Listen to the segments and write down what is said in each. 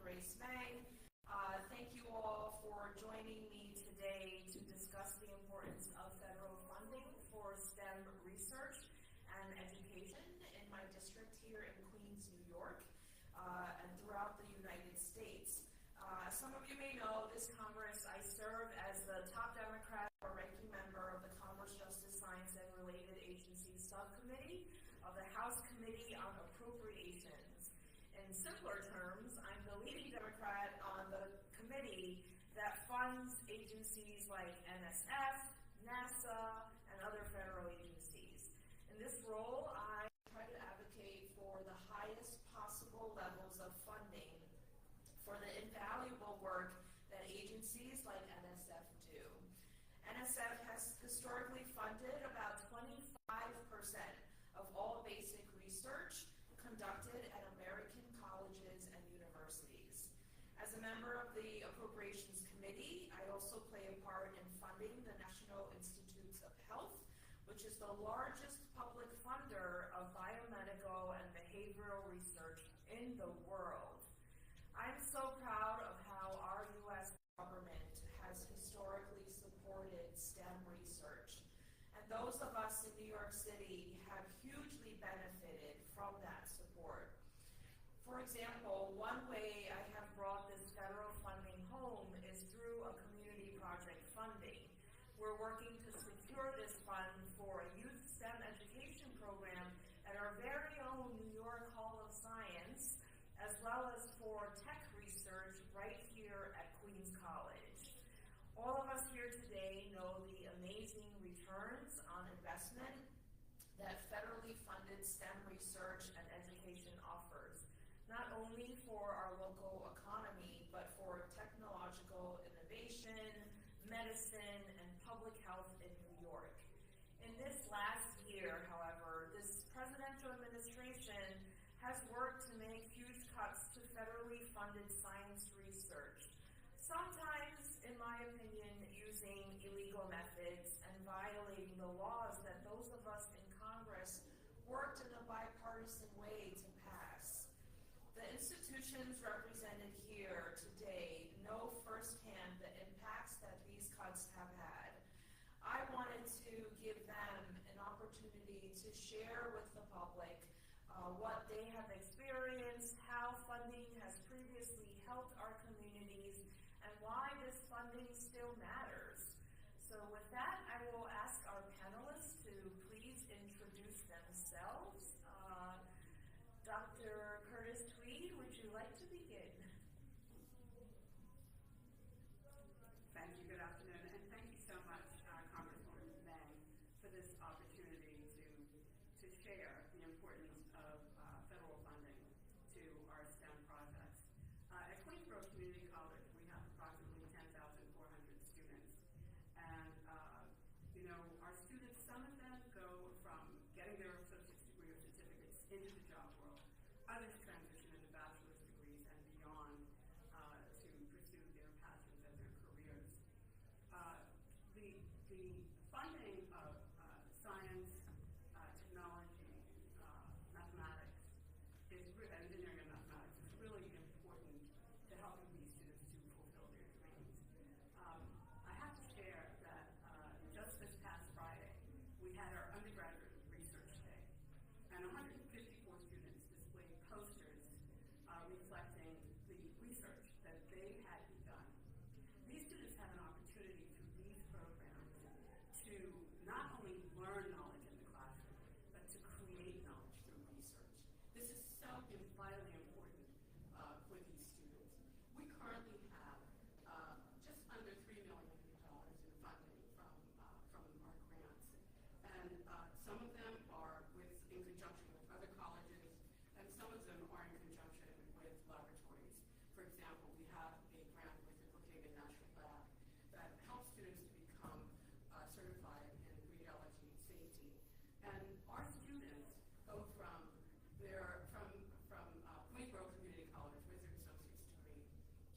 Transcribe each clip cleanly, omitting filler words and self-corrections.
Grace Meng. Thank you all for joining me today to discuss the importance of federal funding for STEM research and education in my district here in Queens, New York, and throughout the United States. As some of you may know, this Congress, I serve as the top Democrat or ranking member of the Commerce, Justice, Science, and Related Agencies Subcommittee of the House Committee on Appropriations. In simpler terms, I'm the leading Democrat on the committee that funds agencies like NSF, NASA, and other federal agencies. In this role, I try to advocate for the highest possible levels of funding for the invaluable work that agencies like NSF do. NSF has historically funded about 25% of all basic research conducted at American colleges and universities. As a member of the Appropriations Committee, I also play a part in funding the National Institutes of Health, which is the largest public funder of biomedical and behavioral research in the world. I'm so proud of how our U.S. government has historically supported STEM research, and those of us in New York City have hugely benefited from that support. For example, one way I have brought this federal funding home is through a community project funding. We're working to secure this fund for a youth STEM education program at our very own New York Hall of Science, as well as for tech research right here at Queens College. All of us here today know the amazing returns on investment that federally funded STEM research and education offers, not only for our local economy, but for technological innovation, medicine, and public health in New York. In this last year, however, this presidential administration has worked to make huge cuts to federally funded science research, sometimes, in my opinion, using illegal methods and violating the laws that those of us in Congress worked in a bipartisan way to pass. The institutions represented here today know firsthand the impacts that these cuts have had. I wanted to give them an opportunity to share with the public what they have experienced, how funding has previously helped our communities, and why this funding still matters. So with that, I will ask our panelists to please introduce themselves. Dr. Curtis Tweed, would you like to begin? Thank you. Good afternoon, and thank you so much, Congresswoman Meng, for this opportunity to share the importance of federal funding to our STEM projects. At Queensborough Community College, we have approximately 10,400 students, and our students, some of them go from getting their associate's degree or certificates into the job world. Others transition into bachelor's degrees and beyond to pursue their passions and their careers. The funding of science, technology, mathematics, engineering and mathematics is really important to helping these students to fulfill their dreams. I have to share that just this past Friday, we had our undergraduate research day, and 154 students displayed posters reflecting the research that they had begun. These students have an opportunity through these programs to not only learn knowledge in the classroom, but to create knowledge through research. This is so vitally important for these students. We currently have just under $3 million in funding from our grants, and some of them are in conjunction with other colleges, and some of them are in conjunction with laboratories. For example, we have a grant with the Brookhaven National Lab that helps students to become certified in radiology safety. And our students go from Queensborough Community College with their associate's degree,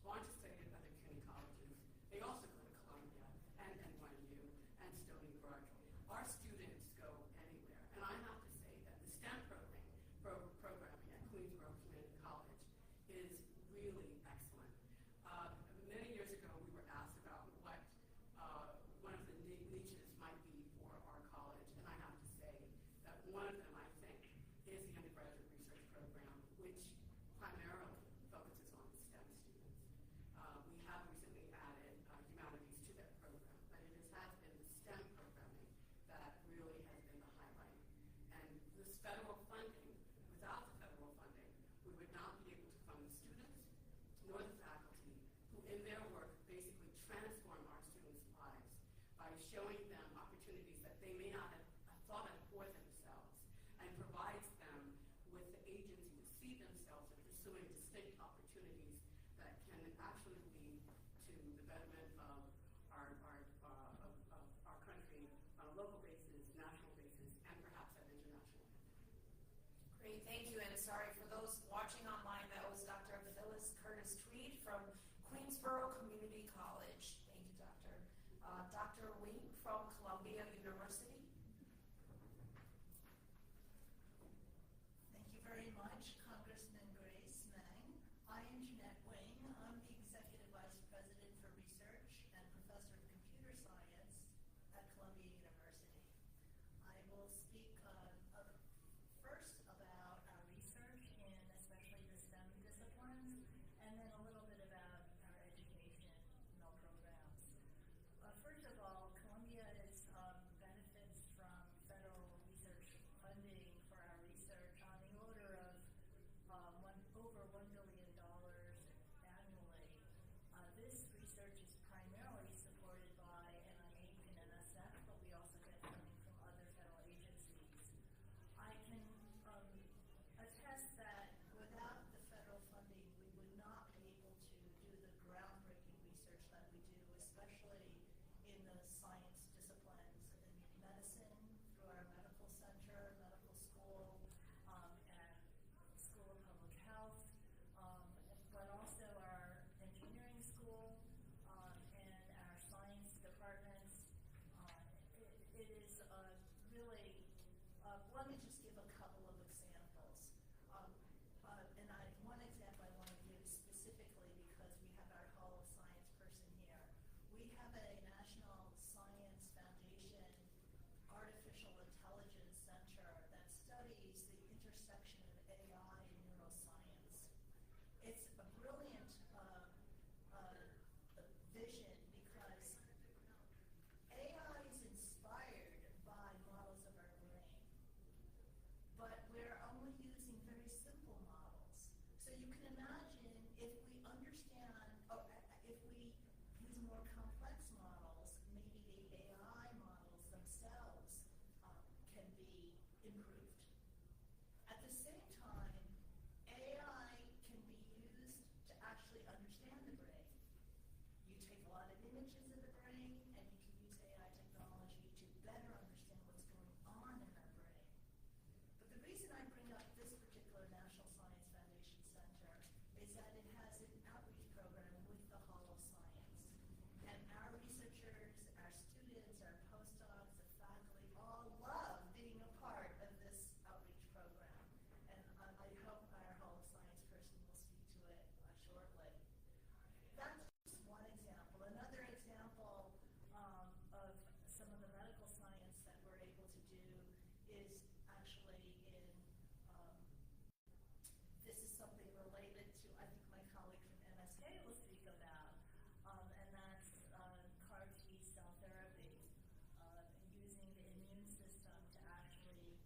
on to study at other CUNY colleges. They also go to Columbia and NYU and Stony Brook. Our students go anywhere. And I have to say that the STEM programming at Queensborough Community College is really excellent. nor the faculty, who in their work basically transform our students' lives by showing them opportunities that they may not have thought of for themselves, and provides them with the agency to see themselves in pursuing distinct opportunities that can actually lead to the betterment of our country on a local basis, national basis, and perhaps at international level. Great, thank you. And sorry for those watching online, that was Dr. Phyllis Curtis Tweed from Queensborough Community College. Thank you, Doctor. Dr. Wing from Columbia University. Thank you very much, Congresswoman Grace Meng. I am Jeanette Wing. I'm the Executive Vice President for Research and Professor of Computer Science at Columbia University. I will speak first about our research in especially the STEM disciplines, and then a little bit about our educational programs. First of all, Columbia benefits from federal research funding for our research on the order of over $1 billion annually. This research is primarily supported by NIH and NSF, but we also get funding from other federal agencies. I can attest that without the federal funding, we would not be able to do the groundbreaking research that we do, especially in the science disciplines in medicine, through our medical center, medical school, and School of Public Health, but also our engineering school and our science departments. It is really, let me just give a couple of examples. One example I want to give specifically because we have our Hall of Science person here. We have a National Science Foundation Artificial Intelligence Center that studies the intersection of AI and neuroscience. It's a brilliant vision because AI is inspired by models of our brain, but we're only using very simple models. So you can imagine if we understand, or if we use more complex models, maybe the AI models themselves can be improved. At the same time, AI can be used to actually understand the brain. You take a lot of images of the brain, and you can use AI technology to better understand what's going on in our brain. But the reason I bring up this particular National Science Foundation Center is that it has an outreach program with the Hall of Science. And our researchers, our students, our postdocs, the faculty all love being a part of this outreach program. And I hope our Hall of Science person will speak to it shortly. That's just one example. Another example of some of the medical science that we're able to do is actually in, this is something related to, I think my colleague from MSK will speak about, and that's CAR T cell therapy, using the immune system to actually,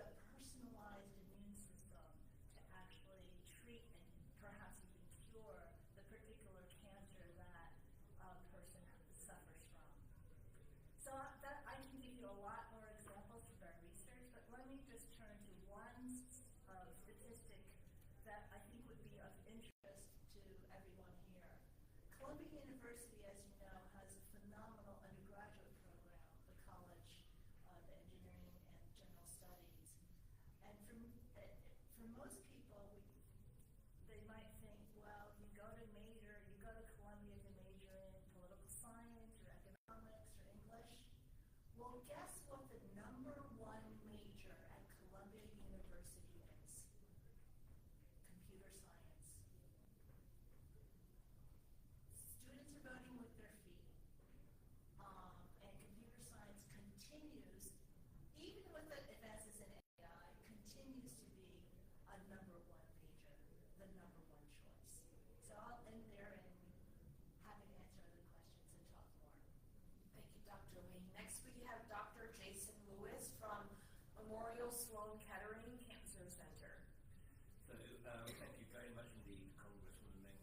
the personalized immune system to actually treat and perhaps even cure the particular cancer that a person suffers from. So I can give you a lot more examples of our research, but let me just turn to one statistic that I think would be of interest to everyone here. Columbia University, as you know, has a phenomenal undergraduate program, the college, the engineering and general studies. And for most people, they might think, well, you go to Columbia to major in political science or economics or English. Well, guess what the number one major at Columbia University is? Computer science. Students are voting with their feet. And computer science continues, even with the advances in AI, continues to be a number one major, the number one choice. So I'll end there and happy to answer other questions and talk more. Thank you, Dr. Wing. Next we have Dr. Jason Lewis from Memorial Sloan Kettering Cancer Center. So thank you very much indeed, Congresswoman Meng.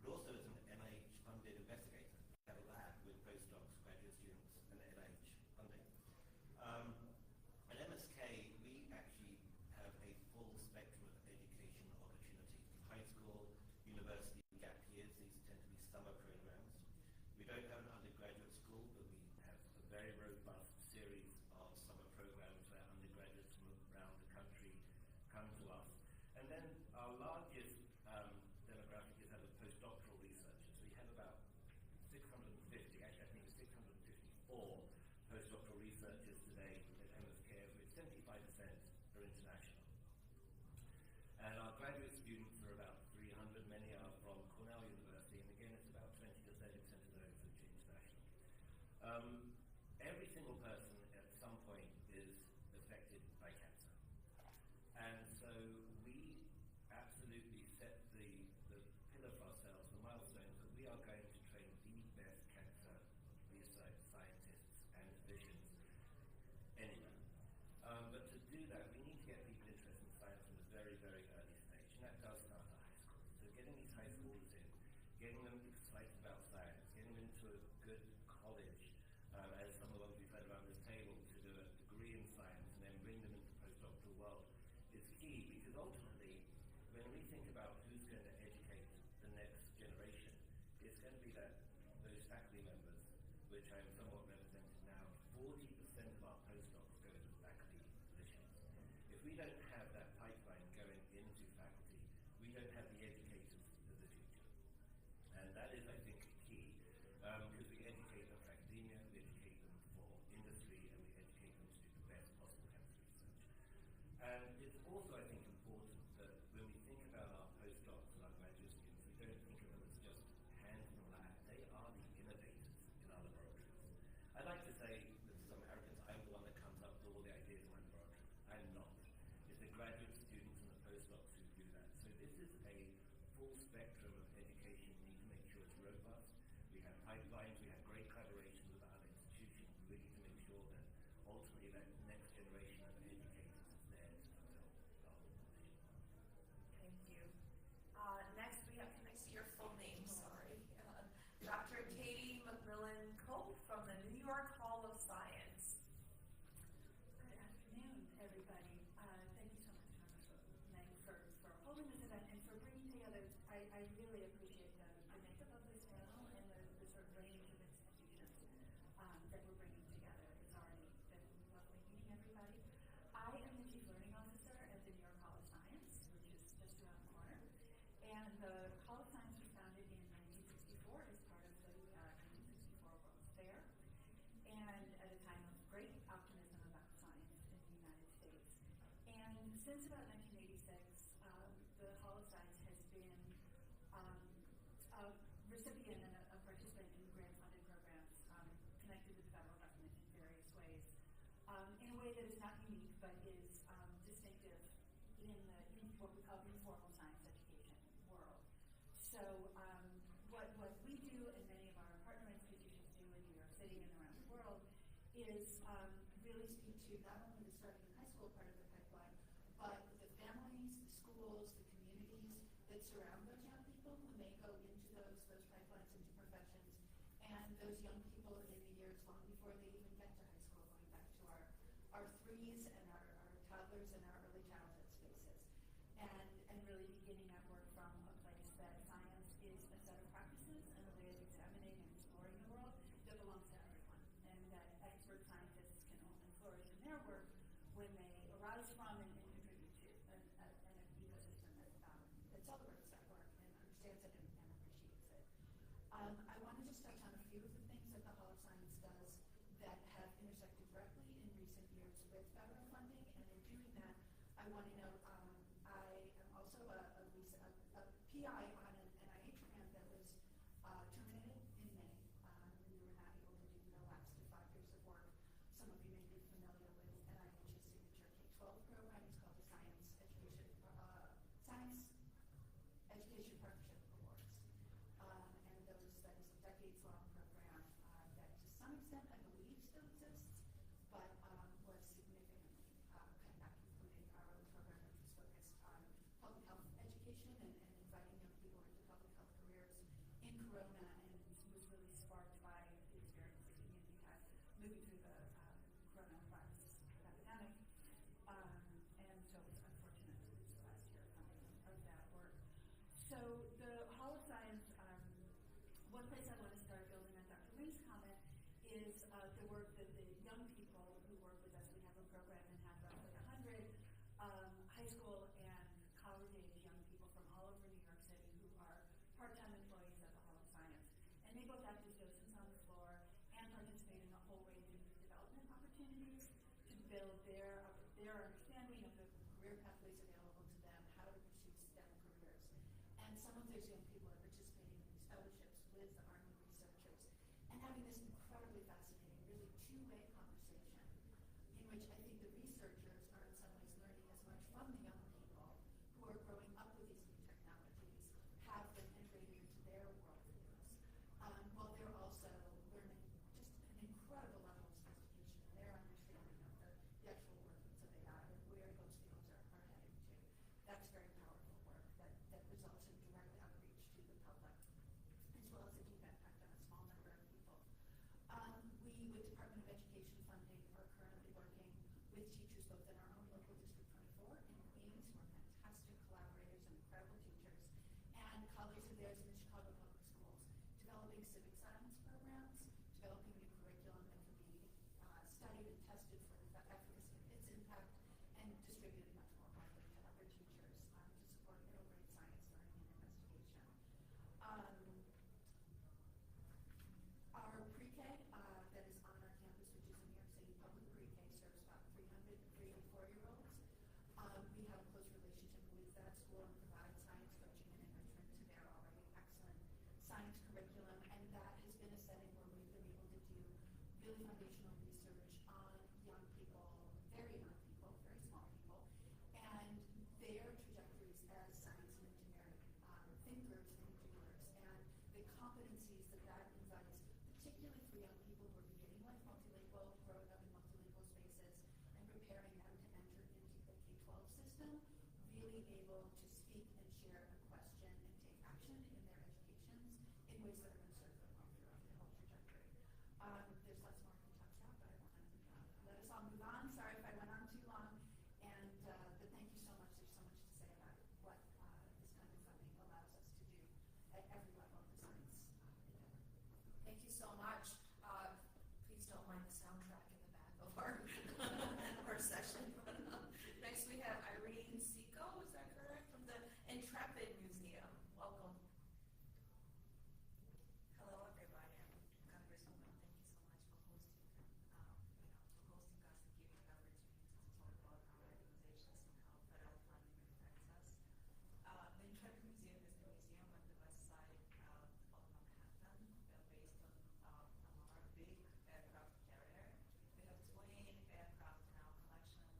but also as an NIH-funded investigator. We have a lab with postdocs, graduate students, and NIH funding. At MSK, we actually have a full spectrum of education opportunities. High school, university, gap years, these tend to be summer programs. We don't have an undergraduate school, but we have a very robust series of summer programs where undergraduates from around the country come to us. And then our largest demographic is that of postdoctoral researchers. We have about 650, actually I think it's 654 postdoctoral researchers today at MSK, of which 75% are international. And our graduate students are about 300, many are from Cornell University, and again it's about 20 to 30% of those which are international. Every single person at some point is affected by cancer. And so we absolutely set the pillar for ourselves, the milestone, that we are going to train the best cancer research scientists and physicians anywhere. But to do that, we need to get people interested in science from a very, very early stage, and that does start at high school. So getting these high schoolers in, getting them excited about science, getting them into a good college, as some of the ones we've had around this table, to do a degree in science and then bring them into the postdoctoral world is key, because ultimately, when we think about who's going to educate the next generation, it's going to be those faculty members, which I'm somewhat representing now. 40% of our postdocs go to faculty positions. If we don't have that pipeline going into faculty, we don't have the educators of the future. And that is, I think, key, because we educate them for academia, we educate them for industry, and we educate them to do the best possible cancer research. And it's also, I think, important that when we think about our postdocs and our graduate students, we don't think of them as just hands in the lab. They are the innovators in our laboratories. I like to say, with some arrogance, I'm the one that comes up with all the ideas in my laboratory. I'm not. It's the graduate students and the postdocs who do that. So this is a full spectrum of education. We need to make sure it's robust. We have pipelines, we have great collaboration with other institutions, really to make sure that ultimately that next generation of educators is there to fulfill the whole mission. Thank you. Next we have, can I see your full name? Sorry. Dr. Katie McMillan Cope from the New York Hall of Science. Good afternoon, everybody. Thank you so much, Congresswoman Meng, for holding this event and for bringing together. I really appreciate the makeup of this panel and the sort of range of institutions that we're bringing together. It's already been lovely meeting everybody. I am the Chief Learning Officer at the New York Hall of Science, which is just around the corner. And the Hall of Science was founded in 1964 as part of the 1964 World's Fair, and at a time of great optimism about science in the United States. And since about 1986, the Hall of Science has been a recipient and a participant in grant-funded programs connected with the federal government in various ways, in a way that is not unique but is distinctive in what we call the informal science education world. So what we do and many of our partner institutions do in New York City and around the world is really speak to not only the starting in high school part of the pipeline, but the families, the schools, the communities that surround those young people who may go into those pipelines into professions, and those young people in the years long before they even get to high school, going back to our threes and our toddlers and our early childhood spaces, and really beginning that work from a place that science is a set of practices and a way of examining and exploring the world that belongs to everyone, and that expert scientists can only flourish in their work when they arise from and contribute to an ecosystem that celebrates that work and understands it and appreciates it. I want to just touch on a few of the things that the Hall of Science does that have intersected directly in recent years with federal funding, and in doing that, I want to note I am also a PI on an NIH grant that was terminated in May. We were not able to do the last 5 years of work. Some of you may be familiar with NIH's signature K-12 program. It's called the Science Education Partnership Awards. And that is a decades-long program that to some extent I believe still exists, but was significantly cut back, including our own program, which was focused on public health education and inviting young people Corona and was really sparked by the experience the community had moving through the coronavirus epidemic. And so it was unfortunate to lose the last year of that work. So the Hall of Science, one place I want to start building on Dr. Lee's comment is the work that the young people who work with us. We have a program and have roughly 100 high school and college-age young people from all over New York City who are part-time employees at the Hall of Science. And they both act as docents on the floor and participate in a whole range of development opportunities to build their understanding of the career pathways available to them, how to pursue STEM careers. And some of those young people are participating in these fellowships with the Army researchers and having this incredibly fascinating, really two-way conversation in which I think the researchers are in some ways learning as much from the young people who are growing up with these new technologies, have them integrated into their worldviews, while they're also learning just an incredible level of sophistication in their understanding of the actual workings of AI and where those fields are heading to. That's very powerful work that results in direct outreach to the public, as well as a deep impact on a small number of people. We, with Department of Education funding, are currently working with teachers both in our own local District 24 in Queens, who are fantastic collaborators and incredible teachers, and colleagues of theirs in the Chicago Public Schools, developing civic science programs, developing new curriculum that can be studied and tested for the efficacy of its impact, and distributed much more widely to other teachers to support middle grade science learning and investigation. Our pre-K that is on our campus, which is a New York City public pre-K, serves about 300 3 and 4-year-olds. We have a close relationship with that school and provide science coaching and enrichment to their already excellent science curriculum, and that has been a setting where we've been able to do really foundational research on young people, very young people, very small people, and their trajectories as science and engineering thinkers and doers, and the competencies that invites, particularly for young people who are beginning life multilingual, growing up in multilingual spaces, and preparing them to enter into the K-12 system, really able to speak and share and question and take action in their educations in ways that are going to serve them well throughout the whole trajectory. There's lots more I can talk about, but I want to let us all move on. Sorry if I went on too long. And but thank you so much. There's so much to say about what this kind of funding allows us to do at every level of the science endeavor. Thank you so much. Please don't mind the soundtrack in the back of our session. Next we have Irene Seco, is that correct? From the Intrepid Museum. Welcome. Hello, everybody. I'm Congresswoman. Thank you so much for hosting, for hosting us and giving the opportunity to talk about our organizations and how federal funding affects us. The Intrepid Museum is the museum on the west side of Manhattan, based on our big aircraft carrier. We have 20 aircraft in our collection,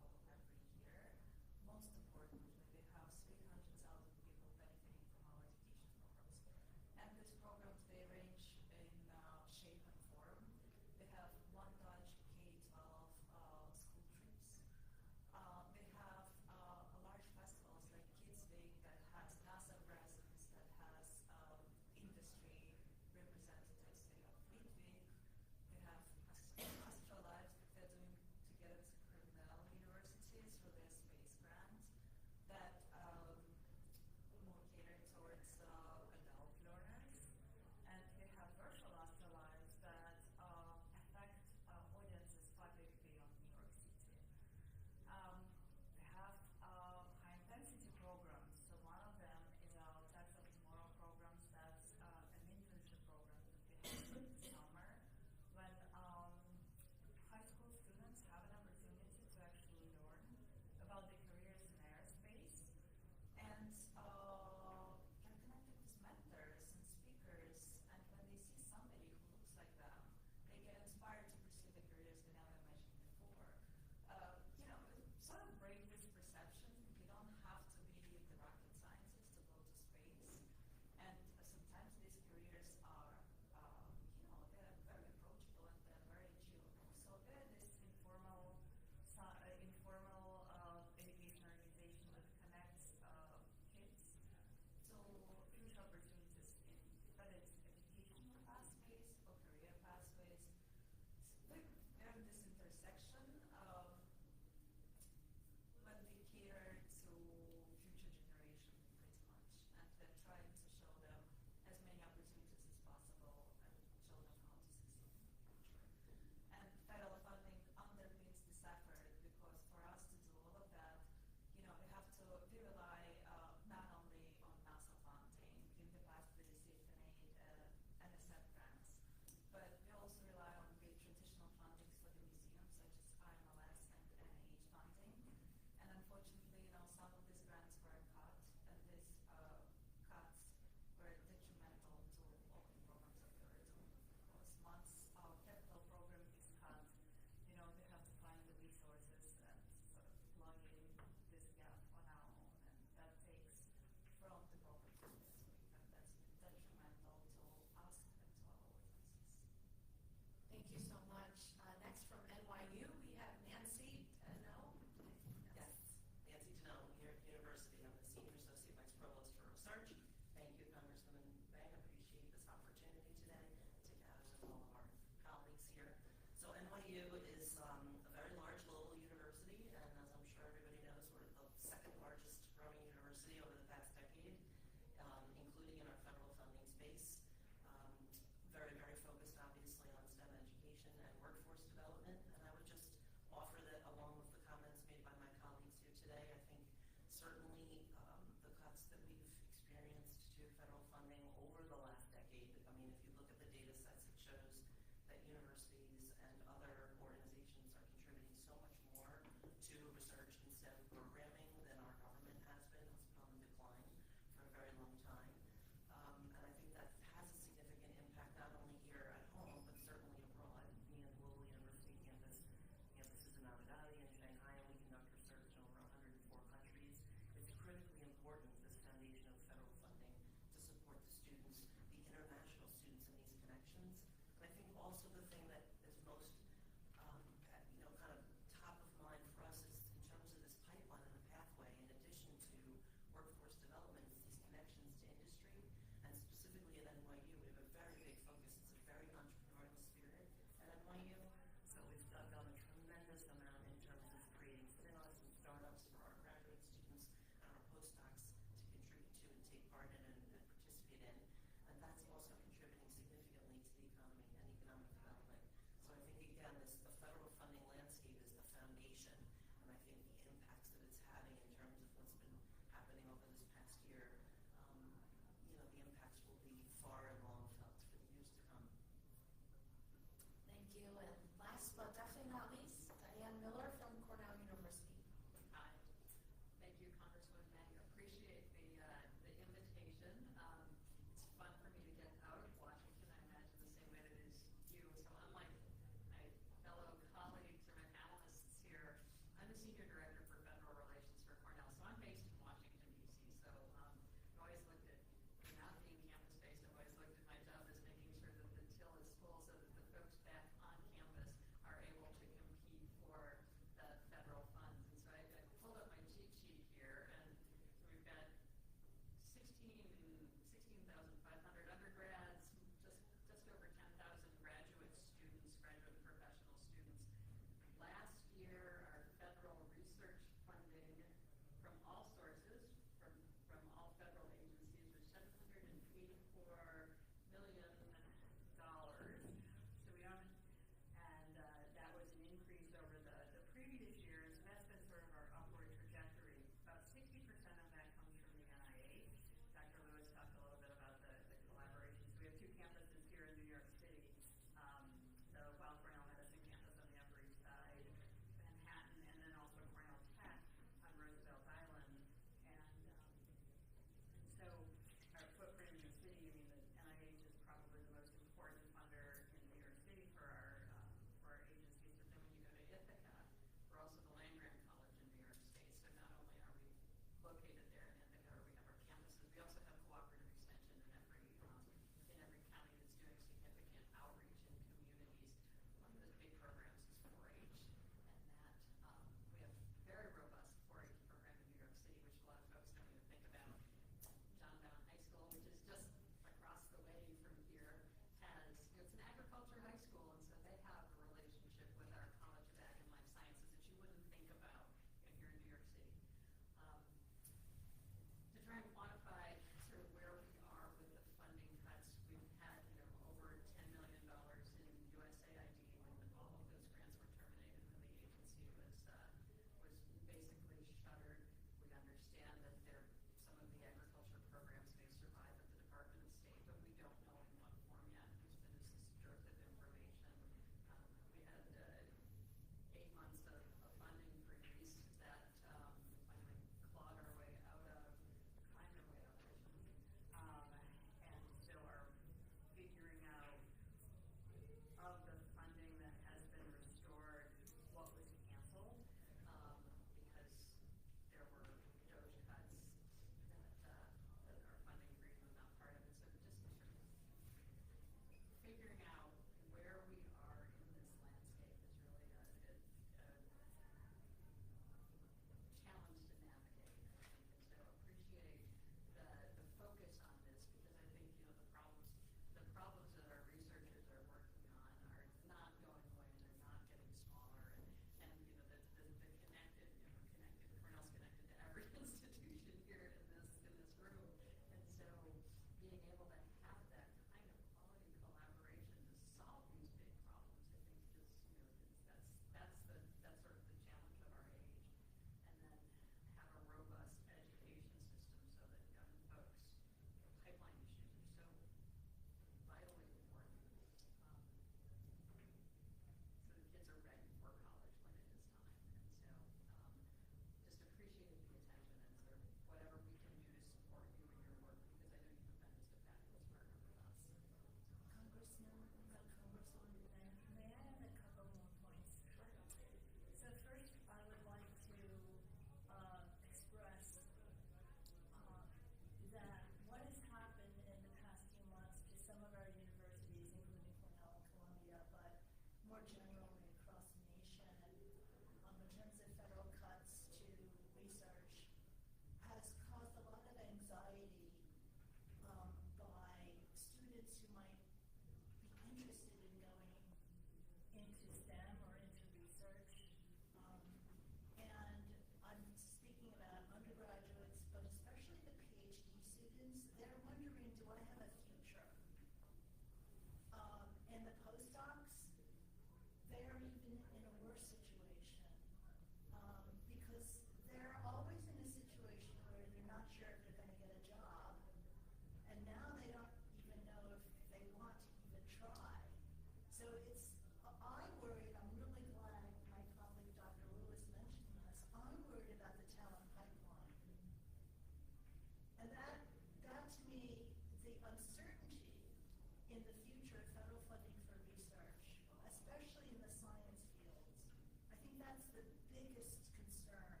in the future federal funding for research, especially in the science fields. I think that's the biggest concern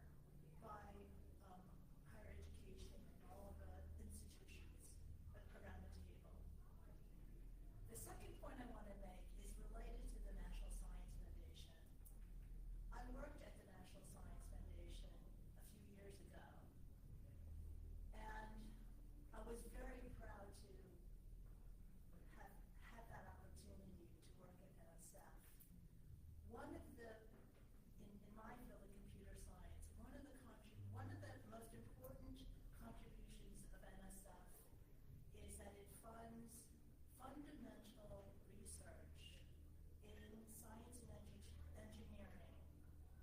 by higher education and all of the institutions around the table. The second point I want to make is related to the National Science Foundation. I worked at the National Science Foundation a few years ago, and I was very proud to have had that opportunity to work at NSF. One of the, in my field of computer science, one of the most important contributions of NSF is that it funds fundamental research in science and engineering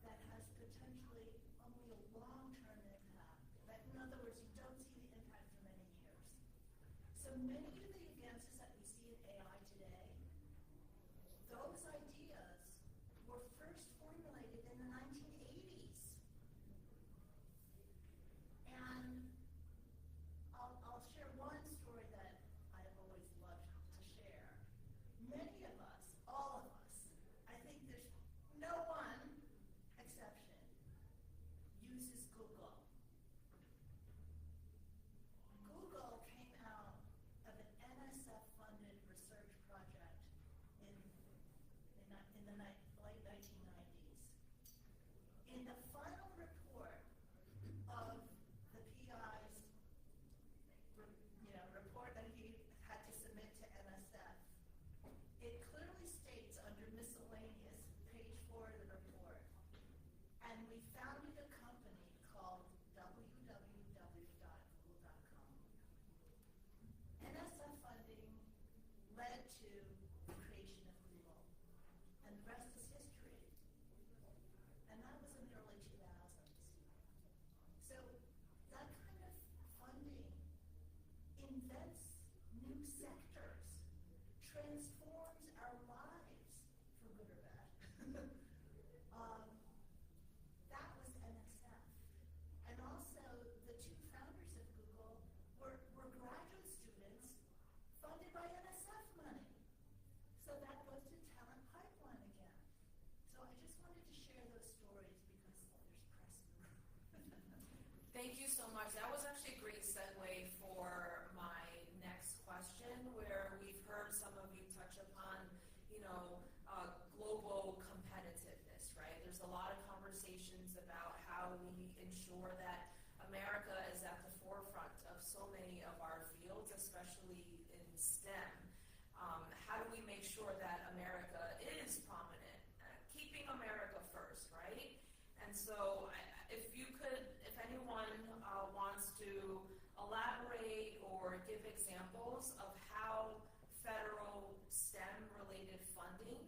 that has potentially only a long-term impact. That, in other words, you don't see the impact for many years. So many of the advances that we see in AI today, those ideas were first formulated in the 1980s. And I'll share one story that I've always loved to share. Many of us, all of us, I think there's no one exception, uses Google. Google came out of an NSF-funded research project in the late 1990s. In the final report of the PI's report that he had to submit to NSF, it clearly states under miscellaneous, page 4 of the report, and we founded a company called www.google.com. NSF funding led to the creation of Google, and the rest is history. And that was in the early 2000s. So that kind of funding invents new sectors, transforms our lives, for good or bad. That was NSF. And also, the two founders of Google were graduate students funded by NSF money. So that was the talent pipeline again. So I just wanted to share those stories because there's precedent. Thank you so much. That was actually a great segue for my next question, where we've heard some of you touch upon, global competitiveness, right? There's a lot of conversations about how we ensure that America is at the forefront of so many of our fields, especially in STEM. How do we make sure that America is prominent, keeping America first, right? And so if anyone wants to elaborate or give examples of how federal STEM-related funding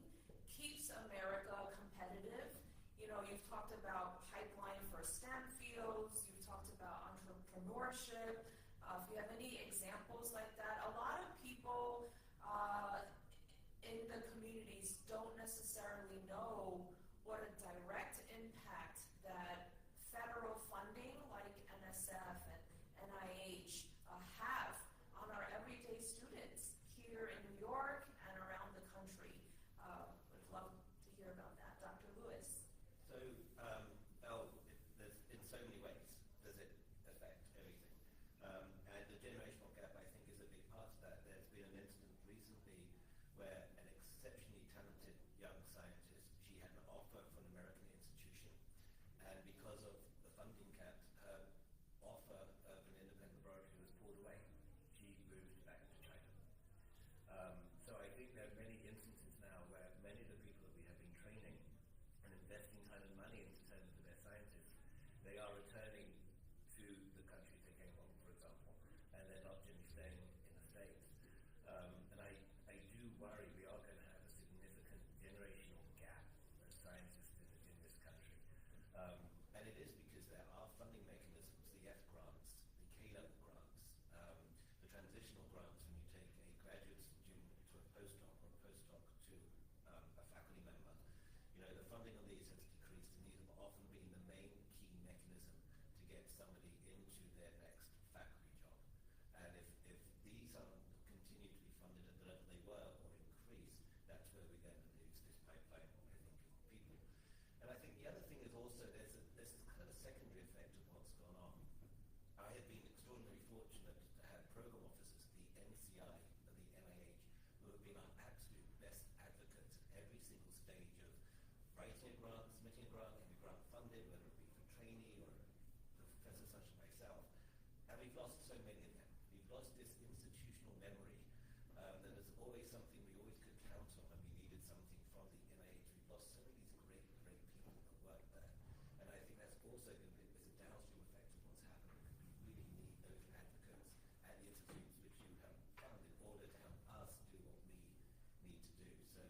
keeps America competitive. You've talked about pipeline for STEM fields, you've talked about entrepreneurship. If you have any examples like that, a lot of people in the communities don't necessarily know what a direct impact that federal funding like NSF and NIH have on our everyday students here in New York and around the country. Would love to hear about that. Dr. Lewis. So, there's in so many ways does it affect everything. And the generational gap, I think, is a big part of that. There's been an incident recently where an exceptionally talented young scientist, she had an offer from an American institution, and because of the funding cap, her offer of an independent laboratory was pulled away. She moved back to China. So I think there are many instances now where many of the people that we have been training and investing time and money into terms of their scientists, they are returning to the countries they came from, for example, and they're not generally staying in the States. And I do worry we are going to have a significant generational gap of scientists in this country. And it is because there are funding mechanisms, the F grants, the K-level grants, the transitional grants when you take a graduate student to a postdoc or a postdoc to a faculty member. The funding on these has decreased, and these have often been the main key mechanism to get somebody into their next faculty job. And if these continue to be funded at the level they were, we've lost so many of them. We've lost this institutional memory that is always something we always could count on when we needed something from the NIH. We've lost so many of these great people that work there. And I think that's also going to be a downstream effect of what's happening. We really need those advocates at the institutes which you have found in order to help us do what we need to do. So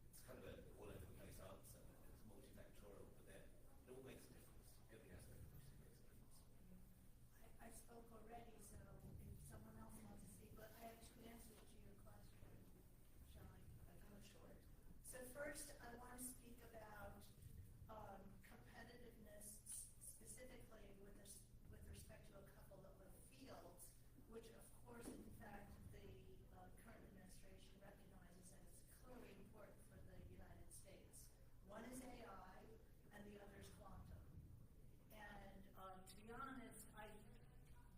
it's kind of an all over the place answer. It's multifactorial, but it all makes a difference. Every aspect of it makes a difference. I spoke already, so if someone else wants to speak, but I have two answers to your question. Shall I go short? So first, I want to speak about competitiveness specifically with respect to a couple of fields, which of course, in fact, the current administration recognizes as clearly important for the United States. One is AI, and the other is quantum. And To be honest, I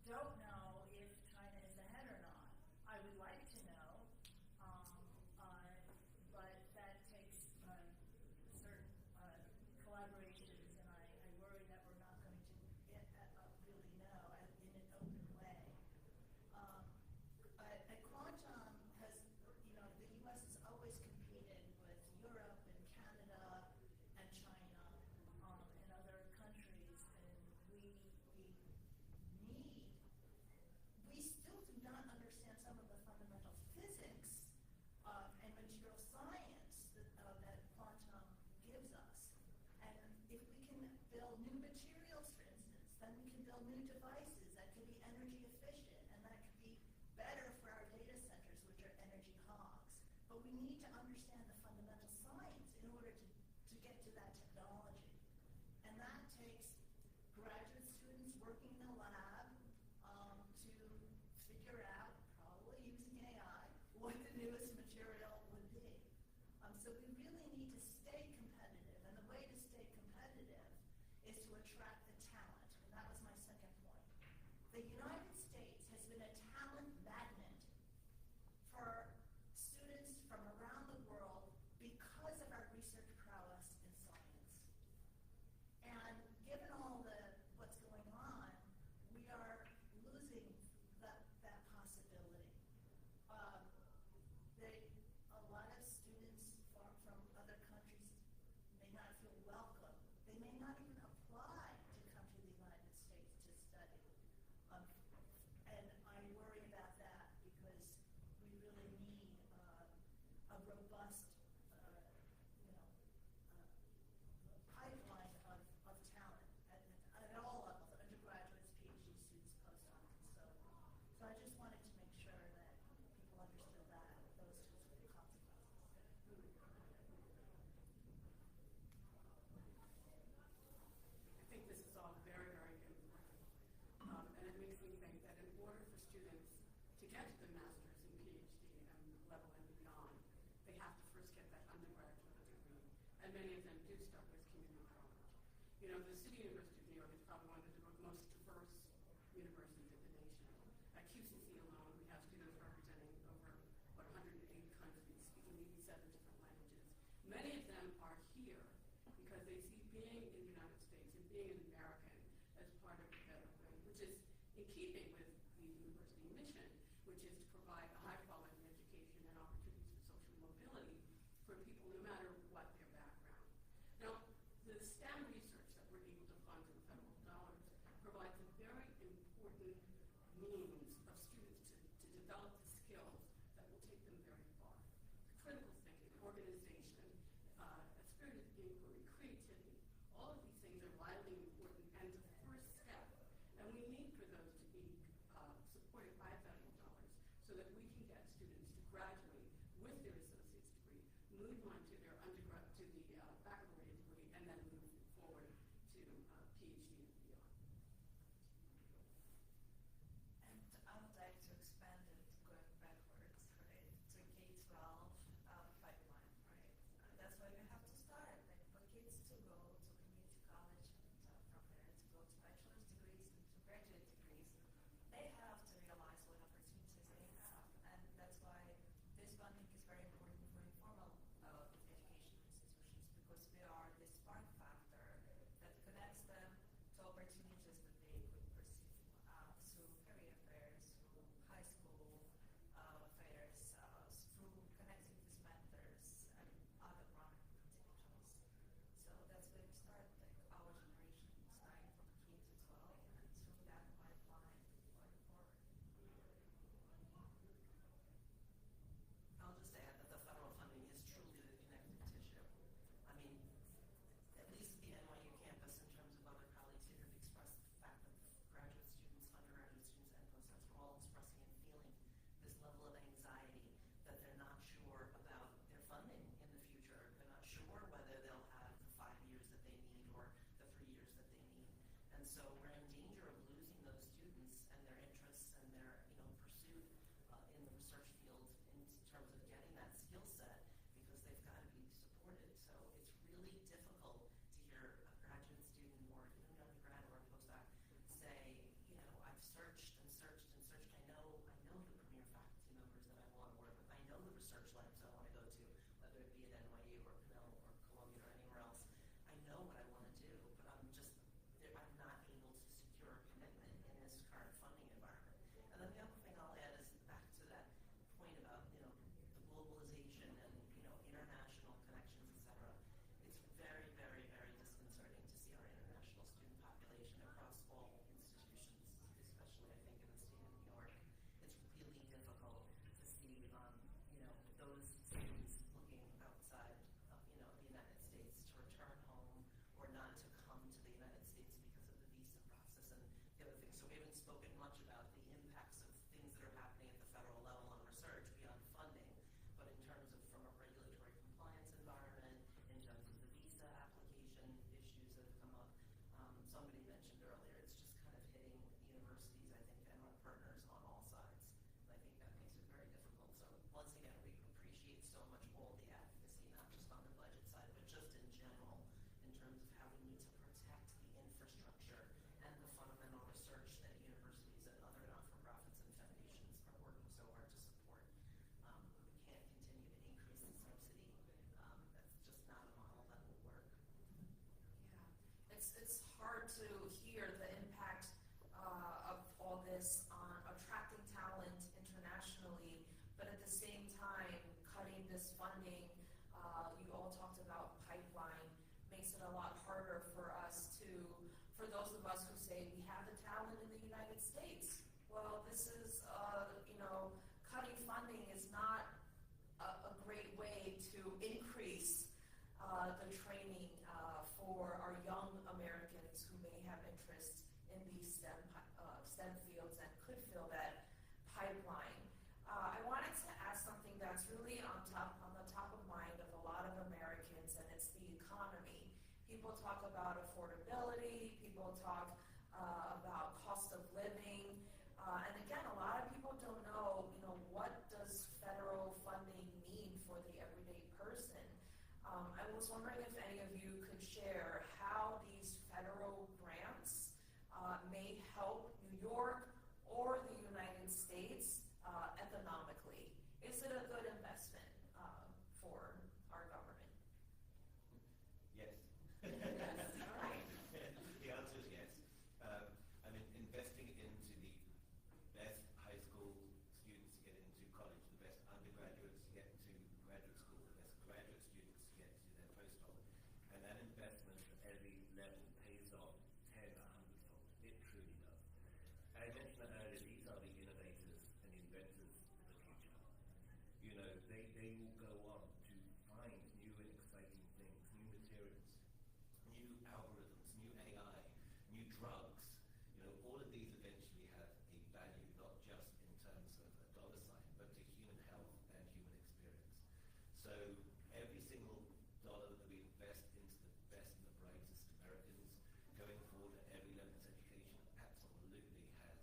don't know if China is ahead or not. I would like to know, but that takes certain collaborations, and I worry that we're not going to really know in an open way. But quantum has, the U.S. has always competed with Europe and Canada and China and other countries, and we still do not understand some of the fundamental physics and material science that quantum gives us. And if we can build new materials, for instance, then we can build new devices that could be energy efficient, and that could be better for our data centers, which are energy hogs. But we need to understand the fundamental science in order to get to that technology. And that takes graduate students working in a lab to figure out, probably using AI, what the newest material would be. So we really need to stay competitive, and the way to stay competitive is to attract the talent, and that was my second point. The United States has been a talent magnet for students from around the world because of our research prowess in science. And given all what's going on, we are losing that possibility. A lot of students from other countries may not feel welcome. They may not even apply to come to the United States to study. And I worry about that because we really need a robust pipeline of talent at all levels, undergraduates, PhD students, postdocs. So I just wanted to make sure that people understood that, those two consequences. I think this is all very, very important. And it makes me think that in order for students to get to the master's and PhD and level and beyond, they have to first get that undergraduate degree. And many of them do start with community college. The City University of New York is probably one of the most diverse universities in the nation. At QCC alone, we have students representing over 180 countries, speaking 87 different languages. Many of them are here because they see being in the United States and being an American as part of a better way, which is in keeping with the university mission, which is to provide a high-quality education and opportunities for social mobility for people no matter what their background. Now, the STEM research that we're able to fund with federal dollars provides a very important means of students to develop the skills that will take them very far. Critical thinking, organization, a spirit of inquiry, creativity, all of these things are vitally important and the first step. And we need for those to be supported by federal dollars so that we can get students to graduate with their associate's degree, move on to their undergrad, to the baccalaureate degree, and then move forward to PhD and beyond. And I would like to expand it going backwards, right, to K-12 pipeline, right? That's why we have to start, like for kids to go to community college And so we're in danger of losing those students and their interests and their pursuit in the research field in terms of getting that skill set, because they've got to be supported. So it's really difficult to hear a graduate student or even an undergrad or a postdoc say, I've searched and searched and searched. I know the premier faculty members that I want to work with. I know the research labs I want to go to, whether it be at NYU or Cornell or Columbia or anywhere else. I know what I want to do, but I'm not able to secure a commitment in this current funding environment. And then the other thing I'll add is back to that point about the globalization and international connections, etc. It's very, very, very disconcerting to see our international student population across all institutions, especially I think in the state of New York. It's really difficult to see those students looking outside of the United States to return home or not to come to the United States because of the visa process and the other things. So we haven't spoken much about the impacts of things that are happening at the federal level on research beyond funding, but in terms of from a regulatory compliance environment, in terms of the visa application issues that have come up. Somebody mentioned earlier, it's just kind of hitting universities, I think, and our partners on all sides. And I think that makes it very difficult. So once again, we appreciate so much all the advocacy, not just on the budget side, but just in general, in terms of how we need to protect the infrastructure and the fundamental research that universities and other not-for-profits and foundations are working so hard to support. We can't continue to increase the subsidy. That's just not a model that will work. Yeah, it's hard to hear the impact of all this on attracting talent internationally, but at the same time, cutting this funding, you all talked about pipeline, makes it a lot harder for those of us who say we have the talent in the United States. Well, this is, cutting funding is not a great way to increase the training for our young Americans who may have interest in these STEM fields and could fill that pipeline. I wanted to ask something that's really on the top of mind of a lot of Americans, and it's the economy. People talk about affordability, people talk about cost of living, and again, a lot of people don't know, what does federal funding mean for the everyday person? I was wondering if any of you could share how these federal grants may help New York or the United States economically. Is it a good investment for our government? Yes. Yes. All right. The answer is yes. Investing into the best high school students to get into college, the best undergraduates to get into graduate school, the best graduate students to get to their postdoc, and that investment at every level pays off 10, 100-fold. It truly does. I mentioned that earlier, these are the innovators and inventors of the future. They will go on to find new and exciting things, new materials, new algorithms, new AI, new drugs. All of these eventually have a value, not just in terms of a dollar sign, but to human health and human experience. So every single dollar that we invest into the best and the brightest Americans going forward at every level of education absolutely has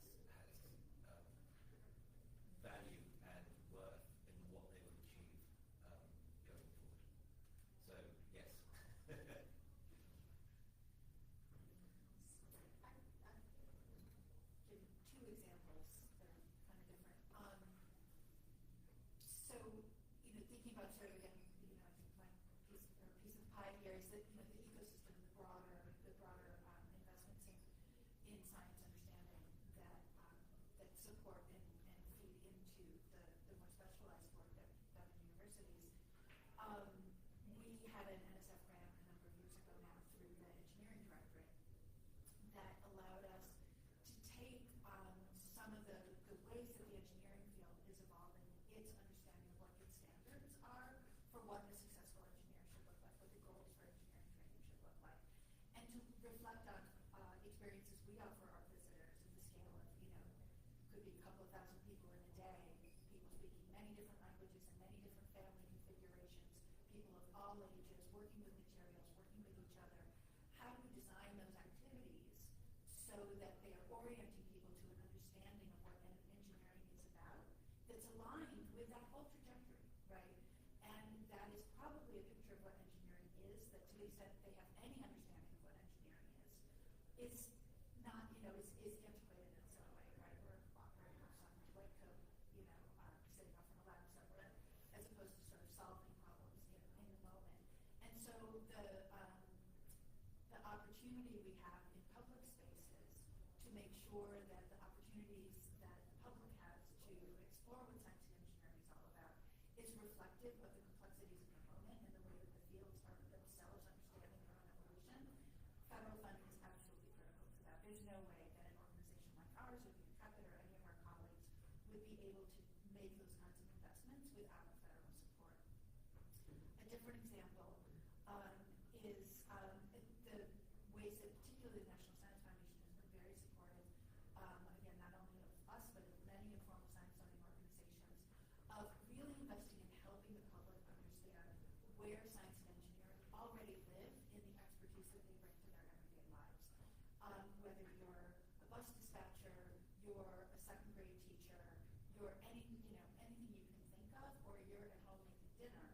value and worth in what they will achieve going forward. So yes. Give two examples that are kind of different. So, thinking about sort of again, I think my piece of pie here is that the ecosystem, the broader investments in science understanding that support and feed into the more specialized work done in universities. We had an NSF grant a number of years ago now through the engineering directorate that allowed us to take some of the ways that the engineering field is evolving, its understanding of what its standards are for what a successful engineer should look like, what the goals for engineering training should look like, and to reflect on experiences we offer our visitors in the scale of, could be a couple of thousand people in a day, people speaking many different languages and many different family configurations, people of all ages, working with materials, working with each other. How do we design those activities so that they are orienting people to an understanding of what engineering is about that's aligned with that whole trajectory, right? And that is probably a picture of what engineering is, that to the extent they have any understanding of what engineering is not, is antiquated in some way, right? We're operating on some white coat, sitting off in a lab somewhere, as opposed to sort of solving problems in the moment. And so the opportunity we have in public spaces to make sure that the opportunities that the public has to explore what science and engineering is all about is reflective of the complexities of the moment and the way that the fields are themselves understanding their own evolution. Federal funding is absolutely critical to that. There's no way that an organization like ours or the Intrepid or any of our colleagues would be able to make those kinds of investments without federal support. A different example is the ways that particularly the National Science Foundation has been very supportive, again, not only of us, but of many informal science funding organizations, of really investing in helping the public understand where science and engineering already live in the expertise that they bring to their everyday lives. Whether you're a bus dispatcher, you're a second grade teacher, you're anything you can think of, or you're at home making dinner,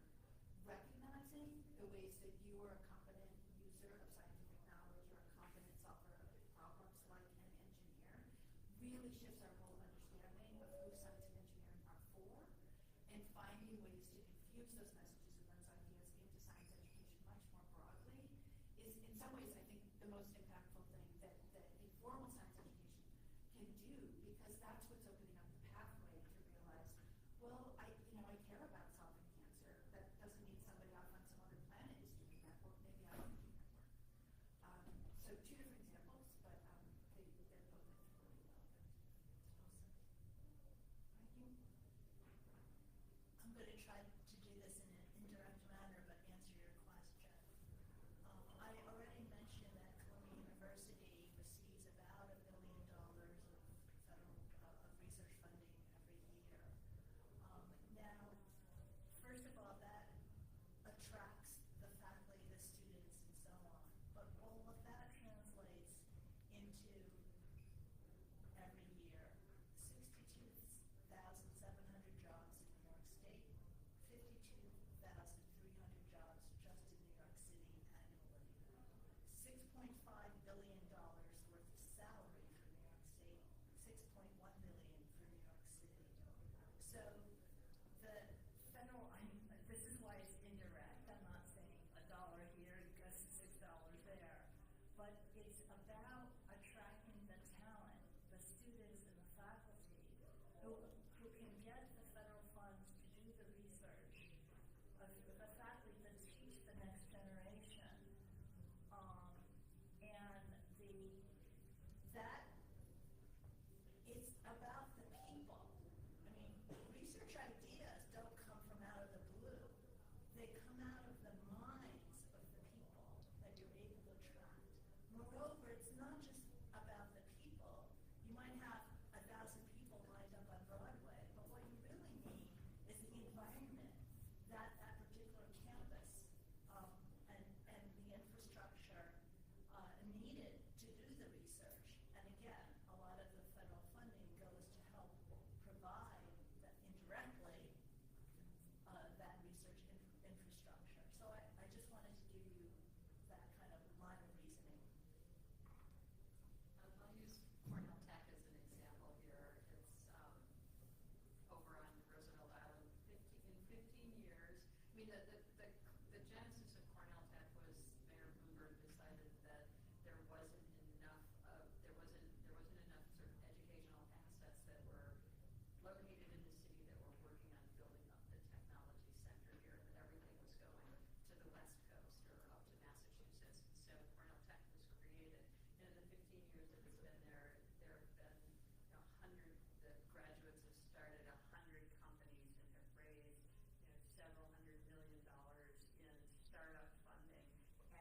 recognizing the ways that you are a competent user of scientific knowledge or a competent solver of problems like an engineer really shifts our whole understanding of who science and engineering are for, and finding ways to infuse those messages and those ideas into science education much more broadly is in some ways I think the most impactful thing that informal science education can do, because that's what's opening up the pathway to realize, well, I care about solving cancer. That doesn't mean somebody off on some other planet is doing that work. Maybe I can do that work. So two different examples, but they're both really relevant. Awesome. Thank you. I'm going to try to do this in an indirect manner, but answer your question. I already mentioned that Columbia University receives about $1 billion of federal research funding every year. Now, first of all, that attracts the faculty, the students, and so on. But all of that translates into every year 62,700 jobs in New York State, 52,300 jobs just in New York City annually, $6.5 billion worth of salary for New York State, $6.1 billion for New York City. So the federal, this is why it's indirect. I'm not saying $1 here because $6 there, but it's about attracting the talent, the students and the faculty who can get the federal funds to do the research, the faculty that teach the next generation, and that it's about the people. I mean, research ideas don't come from out of the blue. They come out of the minds of the people that you're able to attract. Moreover, it's not just about the people. You might have 1,000 people lined up on Broadway, but what you really need is the environment, that particular campus, and the infrastructure needed to do the research. And again, a lot of the federal funding goes to help provide that indirectly that research infrastructure. So I just wanted to give you that kind of line of reasoning. I'll use Cornell Tech as an example here. It's over on Roosevelt Island. In 15 years, I mean, the genesis of Cornell Tech was Mayor Bloomberg decided that there wasn't enough sort of educational assets that were located in the city that were working on building up the technology center here, that everything was going to the West Coast or up to Massachusetts. So Cornell Tech was created. And in the 15 years that it's been there have been 100, the graduates have started 100 companies and have raised several $100 million in startup funding.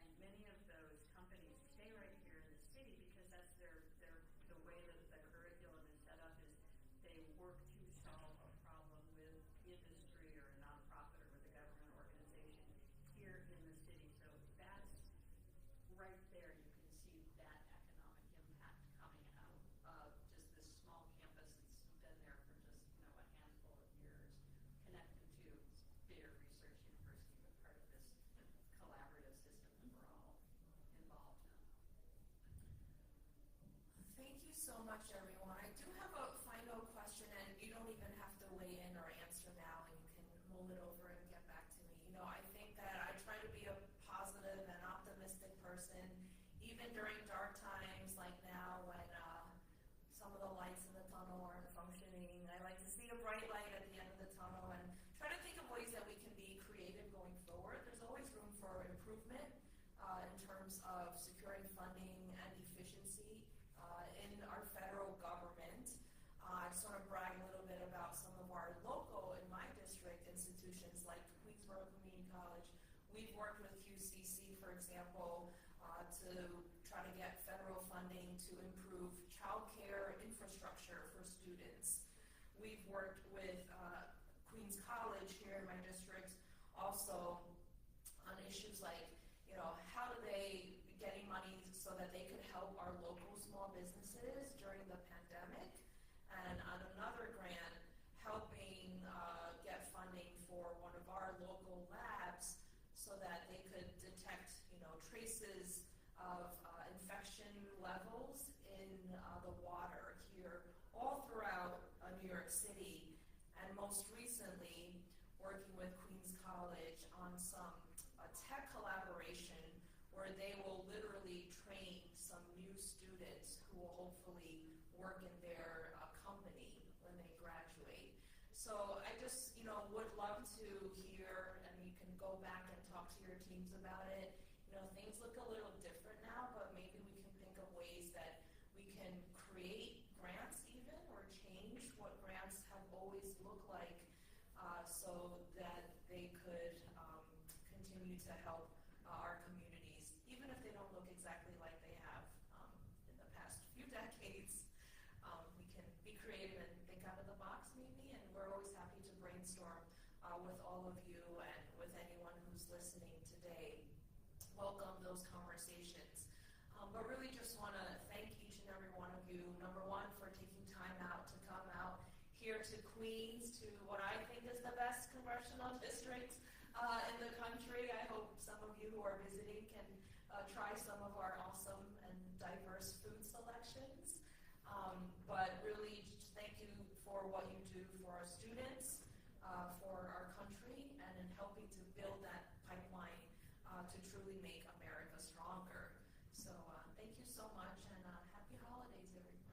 And many of those companies stay right here in the city because that's the way that the curriculum is set up is they work to solve a problem with industry or a nonprofit or with a government organization here in the city. So that's right there. You can see that economic impact coming much, everyone. I do have a final question, and you don't even have to weigh in or answer now, and you can mull it over and get back to me. I think that I try to be a positive and optimistic person, even during dark times like now when some of the lights in the tunnel aren't functioning. I like to see a bright light at the end of the tunnel and try to think of ways that we can be creative going forward. There's always room for improvement in terms of securing funding and efficiency in our federal government. I just want to brag a little bit about some of our local, in my district, institutions like Queensborough Community College. We've worked with QCC, for example, to try to get federal funding to improve childcare infrastructure for students. We've worked with Queens College here in my district also on issues like, how do they getting money so that they could help our local small businesses during the pandemic, and on another grant, helping get funding for one of our local labs so that they could detect, traces of infection levels in the water here all throughout New York City, and most recently working with Queens College on some tech collaboration where they will literally train some new students who will hopefully work in their company when they graduate. So I just, would love to hear, and you can go back and talk to your teams about it. Things look a little different now, but maybe we can think of ways that we can create grants even, or change what grants have always looked like, so that they could continue to help our communities, even if they don't look exactly like they have in the past few decades. We can be creative and think out of the box maybe, and we're always happy to brainstorm with all of you and with anyone who's listening today. Welcome those conversations. But really just want to thank each and every one of you, number one, for taking time out to come out here to Queens, to what I think is the best congressional district in the country. I hope some of you who are visiting can try some of our awesome and diverse food selections. But really just thank you for what you do for our students, for our country, and in helping to build that pipeline to truly make America stronger. So thank you so much, and happy holidays, everyone.